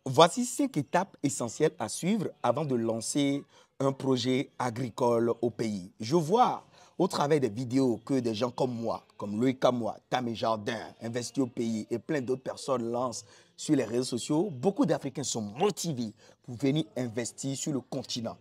Voici 5 étapes essentielles à suivre avant de lancer un projet agricole au pays. Je vois au travers des vidéos que des gens comme moi, comme Loïc Kamoua, Tamé Jardin, Investi au pays et plein d'autres personnes lancent sur les réseaux sociaux. Beaucoup d'Africains sont motivés pour venir investir sur le continent.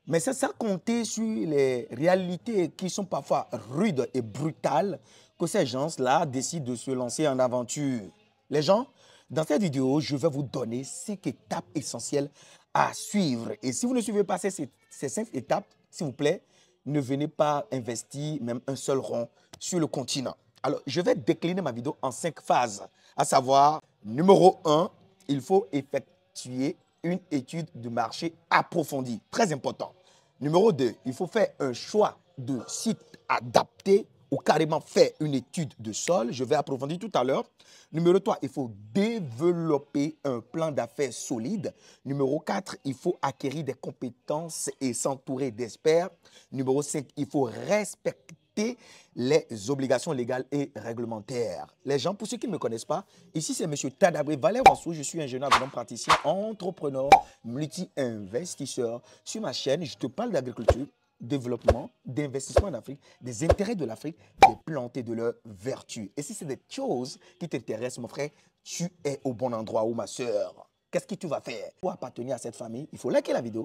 Mais c'est ça compter sur les réalités qui sont parfois rudes et brutales que ces gens-là décident de se lancer en aventure. Les gens, dans cette vidéo, je vais vous donner 5 étapes essentielles à suivre. Et si vous ne suivez pas ces 5 étapes, s'il vous plaît, ne venez pas investir même un seul rond sur le continent. Alors, je vais décliner ma vidéo en 5 phases, à savoir, numéro 1, il faut effectuer une étude de marché approfondie, très important. Numéro 2, il faut faire un choix de site adapté ou carrément faire une étude de sol. Je vais approfondir tout à l'heure. Numéro 3, il faut développer un plan d'affaires solide. Numéro 4, il faut acquérir des compétences et s'entourer d'experts. Numéro 5, il faut respecter les obligations légales et réglementaires. Les gens, pour ceux qui ne me connaissent pas, ici c'est M. Tadabré Valère Wansou, je suis ingénieur agronome praticien, entrepreneur, multi-investisseur. Sur ma chaîne, je te parle d'agriculture, développement, d'investissement en Afrique, des intérêts de l'Afrique, des plantes et de leurs vertus. Et si c'est des choses qui t'intéressent, mon frère, tu es au bon endroit ou ma soeur. Qu'est-ce que tu vas faire? Pour appartenir à cette famille, il faut liker la vidéo,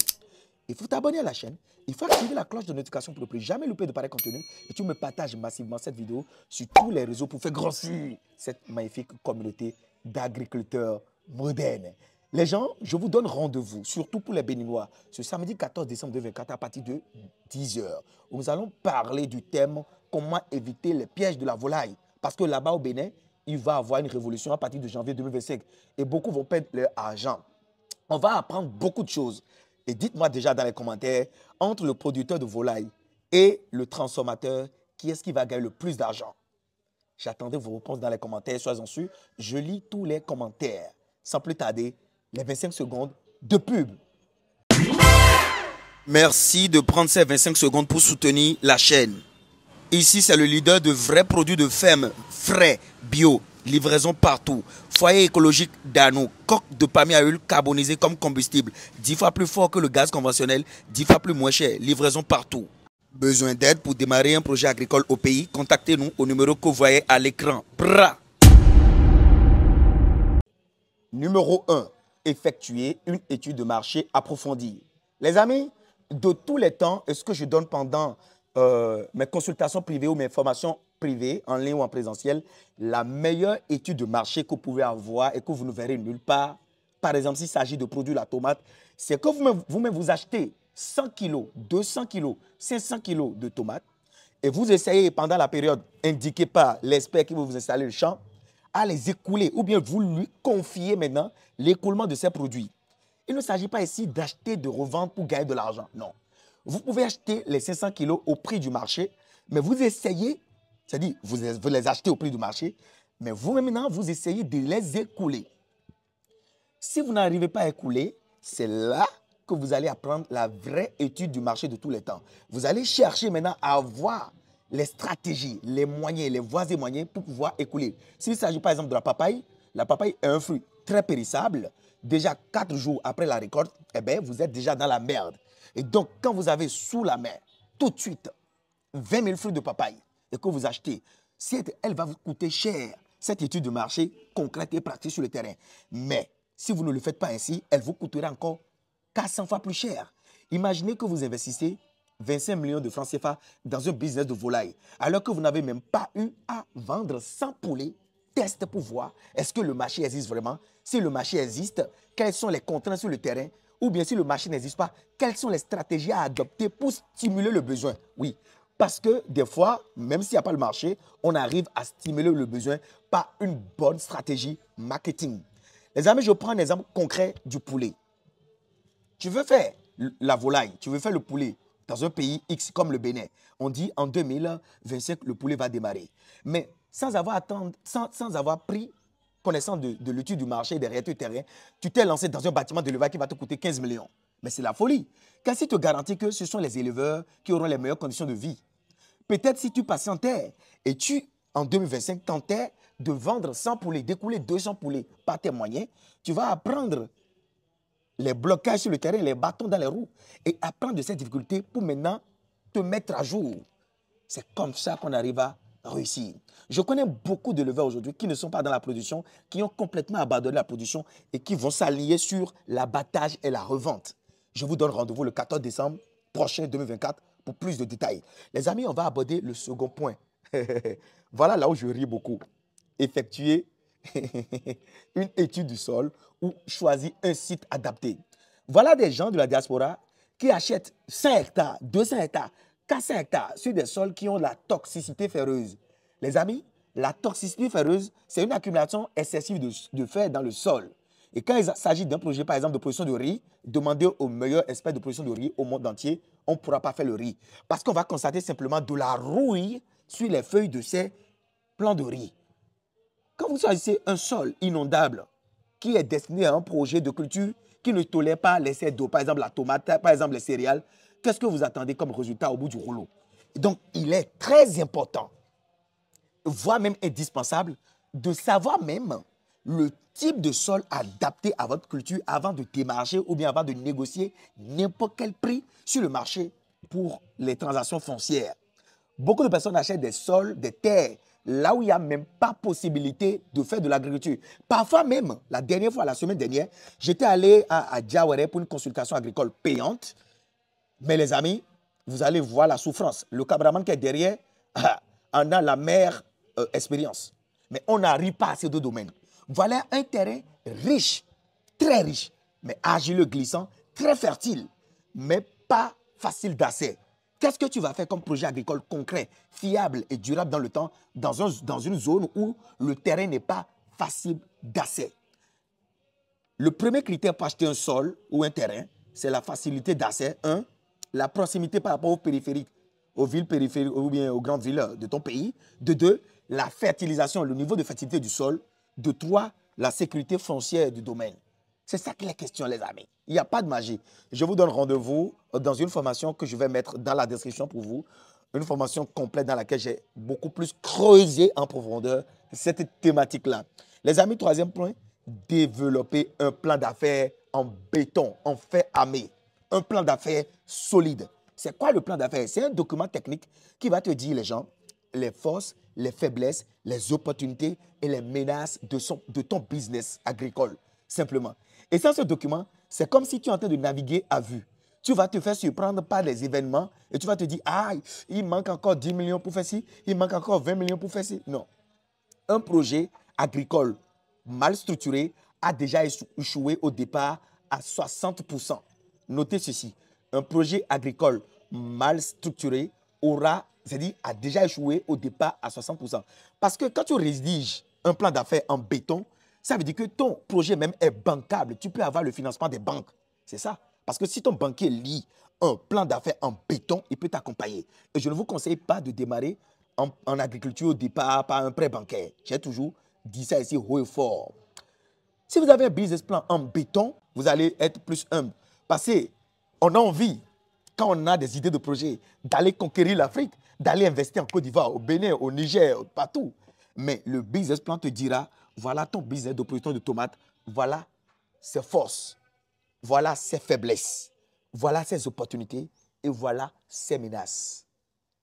il faut t'abonner à la chaîne, il faut activer la cloche de notification pour ne plus jamais louper de pareils contenus et tu me partages massivement cette vidéo sur tous les réseaux pour faire grossir cette magnifique communauté d'agriculteurs modernes. Les gens, je vous donne rendez-vous, surtout pour les Béninois, ce samedi 14 décembre 2024 à partir de 10 h, où nous allons parler du thème « Comment éviter les pièges de la volaille ». Parce que là-bas au Bénin, il va y avoir une révolution à partir de janvier 2025 et beaucoup vont perdre leur argent. On va apprendre beaucoup de choses. Et dites-moi déjà dans les commentaires, entre le producteur de volaille et le transformateur, qui est-ce qui va gagner le plus d'argent? J'attendais vos réponses dans les commentaires, soyez-en sûrs. Je lis tous les commentaires. Sans plus tarder, les 25 secondes de pub. Merci de prendre ces 25 secondes pour soutenir la chaîne. Ici, c'est le leader de vrais produits de ferme, frais, bio, livraison partout. Foyer écologique d'Ano, coque de palmier à huile carbonisée comme combustible. 10 fois plus fort que le gaz conventionnel, 10 fois plus moins cher. Livraison partout. Besoin d'aide pour démarrer un projet agricole au pays? Contactez-nous au numéro que vous voyez à l'écran. Numéro 1. Effectuer une étude de marché approfondie. Les amis, de tous les temps, est-ce que je donne pendant mes consultations privées ou mes formations privées, en ligne ou en présentiel, la meilleure étude de marché que vous pouvez avoir et que vous ne verrez nulle part, par exemple, s'il s'agit de produire la tomate, c'est que vous-même vous achetez 100 kg, 200 kg, 500 kg de tomates et vous essayez pendant la période indiquée par l'expert qui va vous installer le champ à les écouler ou bien vous lui confiez maintenant l'écoulement de ces produits. Il ne s'agit pas ici d'acheter, de revendre pour gagner de l'argent, non. Vous pouvez acheter les 500 kilos au prix du marché, mais vous essayez, c'est-à-dire vous les achetez au prix du marché, mais vous maintenant, vous essayez de les écouler. Si vous n'arrivez pas à écouler, c'est là que vous allez apprendre la vraie étude du marché de tous les temps. Vous allez chercher maintenant à avoir les stratégies, les moyens, les voies et moyens pour pouvoir écouler. S'il s'agit par exemple de la papaye est un fruit très périssable. Déjà 4 jours après la récolte, eh bien, vous êtes déjà dans la merde. Et donc, quand vous avez sous la main, tout de suite, 20 000 fruits de papaye et que vous achetez, elle va vous coûter cher, cette étude de marché concrète et pratique sur le terrain. Mais si vous ne le faites pas ainsi, elle vous coûtera encore 400 fois plus cher. Imaginez que vous investissez 25 millions de francs CFA dans un business de volaille, alors que vous n'avez même pas eu à vendre 100 poulets. Test pour voir, est-ce que le marché existe vraiment? Si le marché existe, quelles sont les contraintes sur le terrain? Ou bien si le marché n'existe pas, quelles sont les stratégies à adopter pour stimuler le besoin? Oui, parce que des fois, même s'il n'y a pas le marché, on arrive à stimuler le besoin par une bonne stratégie marketing. Les amis, je prends un exemple concret du poulet. Tu veux faire la volaille, tu veux faire le poulet dans un pays X comme le Bénin. On dit en 2025, le poulet va démarrer. Mais sans avoir pris connaissance de l'étude du marché et des réalités du terrain, tu t'es lancé dans un bâtiment d'élevage qui va te coûter 15 millions. Mais c'est la folie. Qu'est-ce qui te garantit que ce sont les éleveurs qui auront les meilleures conditions de vie? Peut-être si tu patientais et tu, en 2025, tentais de vendre 100 poulets, d'écouler 200 poulets par tes moyens, tu vas apprendre les blocages sur le terrain, les bâtons dans les roues et apprendre de ces difficultés pour maintenant te mettre à jour. C'est comme ça qu'on arrive à réussir. Je connais beaucoup d'éleveurs aujourd'hui qui ne sont pas dans la production, qui ont complètement abandonné la production et qui vont s'allier sur l'abattage et la revente. Je vous donne rendez-vous le 14 décembre prochain 2024 pour plus de détails. Les amis, on va aborder le second point. Voilà là où je ris beaucoup. Effectuer une étude du sol ou choisir un site adapté. Voilà des gens de la diaspora qui achètent 5 hectares, 200 hectares, 400 hectares sur des sols qui ont la toxicité ferreuse. Les amis, la toxicité ferreuse, c'est une accumulation excessive de fer dans le sol. Et quand il s'agit d'un projet, par exemple, de production de riz, demandez aux meilleurs experts de production de riz au monde entier, on ne pourra pas faire le riz. Parce qu'on va constater simplement de la rouille sur les feuilles de ces plants de riz. Quand vous choisissez un sol inondable qui est destiné à un projet de culture qui ne tolère pas l'excès d'eau, par exemple la tomate, par exemple les céréales, qu'est-ce que vous attendez comme résultat au bout du rouleau? Donc, il est très important, voire même indispensable, de savoir même le type de sol adapté à votre culture avant de démarcher ou bien avant de négocier n'importe quel prix sur le marché pour les transactions foncières. Beaucoup de personnes achètent des sols, des terres, là où il n'y a même pas possibilité de faire de l'agriculture. Parfois même, la dernière fois, la semaine dernière, j'étais allé à Diawere pour une consultation agricole payante. Mais les amis, vous allez voir la souffrance. Le cameraman qui est derrière en a la meilleure expérience. Mais on n'arrive pas à ces deux domaines. Voilà un terrain riche, très riche, mais argileux, glissant, très fertile, mais pas facile d'accès. Qu'est-ce que tu vas faire comme projet agricole concret, fiable et durable dans le temps, dans une zone où le terrain n'est pas facile d'accès? Le premier critère pour acheter un sol ou un terrain, c'est la facilité d'accès. Un, la proximité par rapport aux périphériques, aux villes périphériques ou bien aux grandes villes de ton pays. De deux, la fertilisation, le niveau de fertilité du sol. De trois, la sécurité foncière du domaine. C'est ça qui est la question, les amis. Il n'y a pas de magie. Je vous donne rendez-vous dans une formation que je vais mettre dans la description pour vous. Une formation complète dans laquelle j'ai beaucoup plus creusé en profondeur cette thématique-là. Les amis, troisième point, développer un plan d'affaires en béton, en fer armé. Un plan d'affaires solide. C'est quoi le plan d'affaires? C'est un document technique qui va te dire, les gens, les forces, les faiblesses, les opportunités et les menaces de ton business agricole, simplement. Et sans ce document, c'est comme si tu es en train de naviguer à vue. Tu vas te faire surprendre par les événements et tu vas te dire, ah, il manque encore 10 millions pour faire ci, il manque encore 20 millions pour faire ci. Non. Un projet agricole mal structuré a déjà échoué au départ à 60%. Notez ceci, un projet agricole mal structuré a déjà échoué au départ à 60%. Parce que quand tu rédiges un plan d'affaires en béton, ça veut dire que ton projet même est bancable. Tu peux avoir le financement des banques. C'est ça. Parce que si ton banquier lit un plan d'affaires en béton, il peut t'accompagner. Et je ne vous conseille pas de démarrer en agriculture au départ par un prêt bancaire. J'ai toujours dit ça ici haut et fort. Si vous avez un business plan en béton, vous allez être plus humble. Parce qu'on a envie, quand on a des idées de projet, d'aller conquérir l'Afrique, d'aller investir en Côte d'Ivoire, au Bénin, au Niger, partout. Mais le business plan te dira, voilà ton business de production de tomates, voilà ses forces, voilà ses faiblesses, voilà ses opportunités et voilà ses menaces.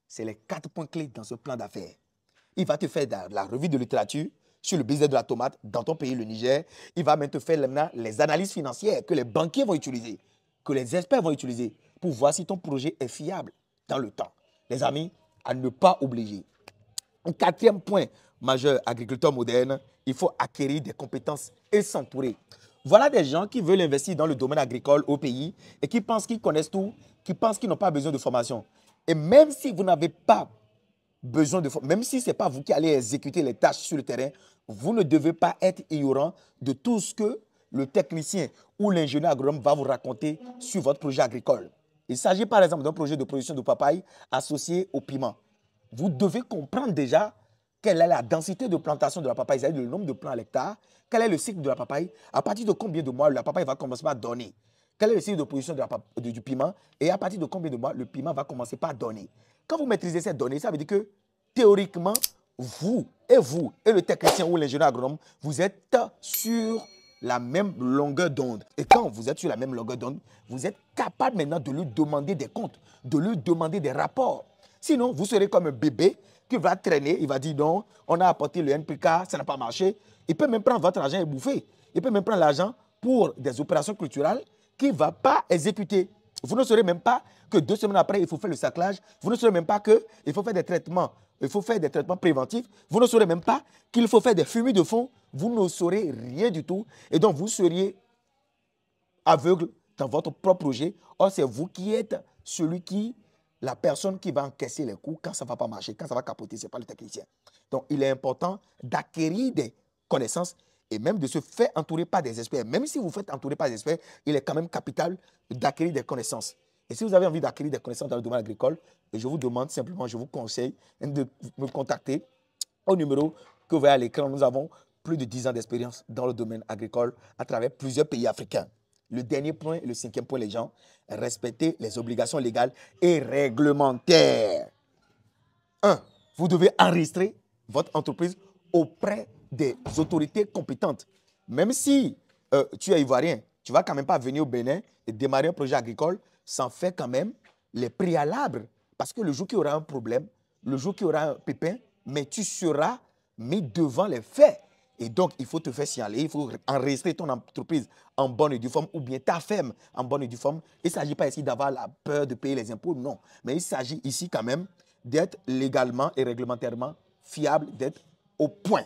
C'est les 4 points clés dans ce plan d'affaires. Il va te faire la revue de littérature sur le business de la tomate dans ton pays, le Niger. Il va même te faire les analyses financières que les banquiers vont utiliser, que les experts vont utiliser pour voir si ton projet est fiable dans le temps. Les amis, à ne pas oublier. Un quatrième point majeur, agriculteur moderne, il faut acquérir des compétences et s'entourer. Voilà des gens qui veulent investir dans le domaine agricole au pays et qui pensent qu'ils connaissent tout, qui pensent qu'ils n'ont pas besoin de formation. Et même si vous n'avez pas besoin de formation, même si ce n'est pas vous qui allez exécuter les tâches sur le terrain, vous ne devez pas être ignorant de tout ce que le technicien ou l'ingénieur agronome va vous raconter sur votre projet agricole. Il s'agit par exemple d'un projet de production de papaye associé au piment. Vous devez comprendre déjà quelle est la densité de plantation de la papaye, c'est-à-dire le nombre de plants à l'hectare, quel est le cycle de la papaye, à partir de combien de mois la papaye va commencer à donner, quel est le cycle de production du piment et à partir de combien de mois le piment va commencer par donner. Quand vous maîtrisez ces données, ça veut dire que théoriquement, vous et le technicien ou l'ingénieur agronome, vous êtes sur la même longueur d'onde. Et quand vous êtes sur la même longueur d'onde, vous êtes capable maintenant de lui demander des comptes, de lui demander des rapports. Sinon, vous serez comme un bébé qui va traîner, il va dire non, on a apporté le NPK, ça n'a pas marché. Il peut même prendre votre argent et bouffer. Il peut même prendre l'argent pour des opérations culturelles qu'il ne va pas exécuter. Vous ne saurez même pas que 2 semaines après, il faut faire le saclage. Vous ne saurez même pas qu'il faut faire des traitements. Il faut faire des traitements préventifs. Vous ne saurez même pas qu'il faut faire des fumées de fond. Vous ne saurez rien du tout. Et donc, vous seriez aveugle dans votre propre projet. Or, c'est vous qui êtes la personne qui va encaisser les coups quand ça ne va pas marcher, quand ça va capoter, ce n'est pas le technicien. Donc, il est important d'acquérir des connaissances et même de se faire entourer par des experts. Même si vous faites entourer par des experts, il est quand même capital d'acquérir des connaissances. Et si vous avez envie d'acquérir des connaissances dans le domaine agricole, je vous demande simplement, je vous conseille de me contacter au numéro que vous voyez à l'écran. Nous avons plus de 10 ans d'expérience dans le domaine agricole à travers plusieurs pays africains. Le dernier point, le 5e point, les gens, respecter les obligations légales et réglementaires. 1. Vous devez enregistrer votre entreprise auprès des autorités compétentes. Même si tu es ivoirien, tu ne vas quand même pas venir au Bénin et démarrer un projet agricole sans faire quand même les préalables. Parce que le jour qu'il y aura un problème, le jour qu'il y aura un pépin, mais tu seras mis devant les faits. Et donc, il faut te faire signaler, il faut enregistrer ton entreprise en bonne et due forme ou bien ta ferme en bonne et due forme. Il ne s'agit pas ici d'avoir la peur de payer les impôts, non. Mais il s'agit ici quand même d'être légalement et réglementairement fiable, d'être au point.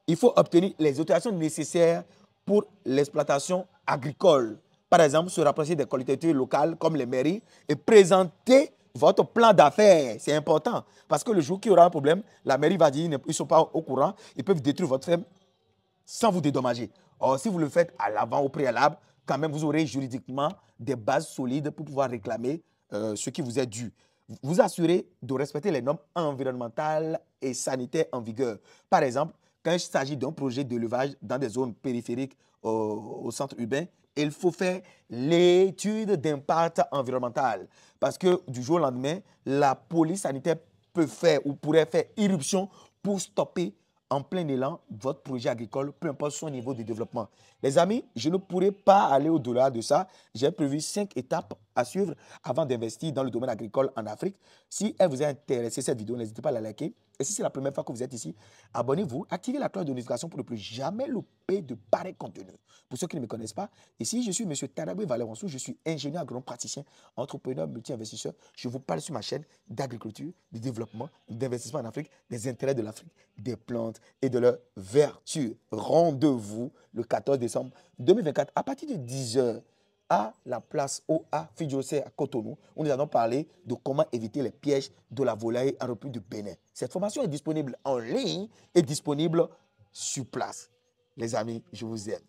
Il faut obtenir les autorisations nécessaires pour l'exploitation agricole. Par exemple, se rapprocher des collectivités locales comme les mairies et présenter votre plan d'affaires. C'est important parce que le jour qu'il y aura un problème, la mairie va dire ils ne sont pas au courant, ils peuvent détruire votre ferme sans vous dédommager. Or, si vous le faites à l'avant, au préalable, quand même, vous aurez juridiquement des bases solides pour pouvoir réclamer ce qui vous est dû. Vous assurez de respecter les normes environnementales et sanitaires en vigueur. Par exemple, quand il s'agit d'un projet d'élevage dans des zones périphériques au centre urbain, il faut faire l'étude d'impact environnemental. Parce que du jour au lendemain, la police sanitaire peut faire ou pourrait faire irruption pour stopper en plein élan votre projet agricole, peu importe son niveau de développement. Les amis, je ne pourrai pas aller au-delà de ça. J'ai prévu 5 étapes à suivre avant d'investir dans le domaine agricole en Afrique. Si elle vous a intéressé cette vidéo, n'hésitez pas à la liker. Et si c'est la première fois que vous êtes ici, abonnez-vous, activez la cloche de notification pour ne plus jamais louper de pareils contenus. Pour ceux qui ne me connaissent pas, ici je suis M. Tadabé Valeransou, je suis ingénieur agronome praticien, entrepreneur, multi-investisseur. Je vous parle sur ma chaîne d'agriculture, de développement, d'investissement en Afrique, des intérêts de l'Afrique, des plantes et de leurs vertus. Rendez-vous le 14 décembre 2024 à partir de 10 h à la place OA Fidjosé à Cotonou, où nous allons parler de comment éviter les pièges de la volaille en République du Bénin. Cette formation est disponible en ligne et disponible sur place. Les amis, je vous aime.